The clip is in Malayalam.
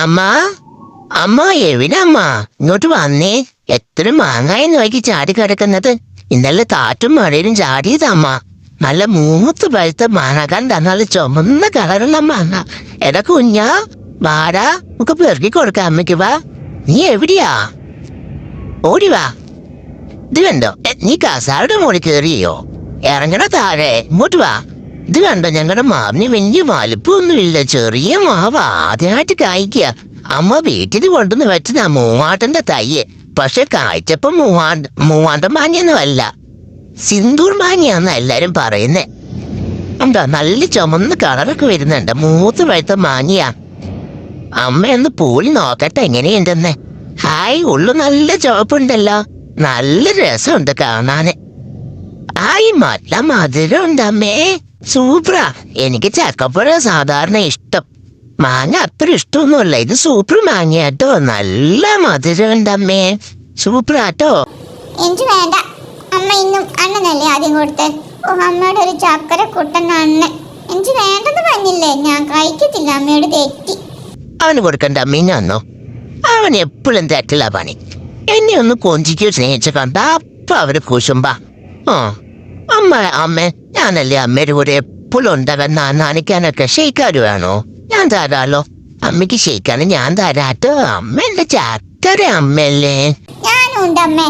അമ്മ അമ്മ എവിടമ്മ ഇങ്ങോട്ട് വന്നേ. എത്ര മാങ്ങായി നോക്കി ചാടി കിടക്കുന്നത്. ഇന്നലെ കാറ്റും മഴയിലും ചാടിയതമ്മ. നല്ല മൂത്ത് പഴുത്ത മാങ്ങ. കണ്ട നല്ല ചുമന്ന കളറുള്ള മാങ്ങ. എടാ കുഞ്ഞാ വാടാ, നമുക്ക് പെറുക്കി കൊടുക്കാം അമ്മയ്ക്ക്. വാ, നീ എവിടെയാ? ഓടി വാ. ഇത് കണ്ടോ, നീ കസാരുടെ മുകളിൽ കയറിയോ? ഇറങ്ങണ താഴെ, ഇങ്ങോട്ട് വാ. ഇത് കണ്ടോ, ഞങ്ങളുടെ മാവിന് വലിയ വലുപ്പമൊന്നുമില്ല, ചെറിയ മാവ്. ആദ്യമായിട്ട് കായ്ക്കുക. അമ്മ വീട്ടിൽ കൊണ്ടുവന്ന് വെച്ചതാ മൂവാണ്ടന്റെ തയ്യ്. പക്ഷെ കായ്ച്ചപ്പോ മൂവാണ്ടൻ മാങ്ങയൊന്നും അല്ല, സിന്ദൂർ മാങ്ങയാന്ന് എല്ലാരും പറയുന്നേ. എന്താ നല്ല ചുമന്ന കളറൊക്കെ വരുന്നുണ്ട്. മൂത്ത് പഴുത്ത മാങ്ങയാ. അമ്മ ഒന്ന് പൂളി നോക്കട്ടെ എങ്ങനെയുണ്ടെന്ന്. ഹായ്, ഉള്ളു നല്ല ചുവപ്പുണ്ടല്ലോ. നല്ല രസമുണ്ട് കാണാന്. ഹായ്, നല്ല മധുരം ഉണ്ട് അമ്മേ. സൂപ്പറാ. എനിക്ക് ചക്കപ്പഴ സാധാരണ ഇഷ്ടം. മാങ്ങ അത്ര ഇഷ്ടമൊന്നുമല്ല. ഇത് സൂപ്പർ മാങ്ങയാട്ടോ. നല്ല മധുരം ഉണ്ട് അമ്മേ. സൂപ്പറാട്ടോ. എനിക്ക് വേണ്ട അമ്മ, ഇന്നും അണ്ണനല്ലേ ആദ്യം കൊടുത്ത്. ഓ, അമ്മയുടെ ഒരു ചക്കര കുട്ടൻ അണ്ണൻ. എനിക്ക് വേണ്ടെന്ന് പറഞ്ഞില്ലേ, ഞാൻ കഴിക്കത്തില്ല. അമ്മയോട് തെറ്റി. അവന് കൊടുക്കണ്ട അമ്മ, ഞാന്നോ. അവൻ എപ്പോഴും തെറ്റില്ല പണി. എന്നെ ഒന്ന് കൊഞ്ചിക്കോ സ്നേഹിച്ചു കണ്ട അപ്പൊ അവര് കുശുമ്പ. അമ്മ ഞാനല്ലേ അമ്മയുടെ കൂടെ എപ്പോഴും ഉണ്ടാകാൻ. നനയ്ക്കാനൊക്കെ ഷെയ്ക്കാര് വേണോ? ഞാൻ തരാലോ. അമ്മയ്ക്ക് ഷെയ്ക്കാന് ഞാൻ തരാട്ടോ. അമ്മ എന്റെ ചക്കര അമ്മയല്ലേ. ഞാനും ഉണ്ട് അമ്മേ.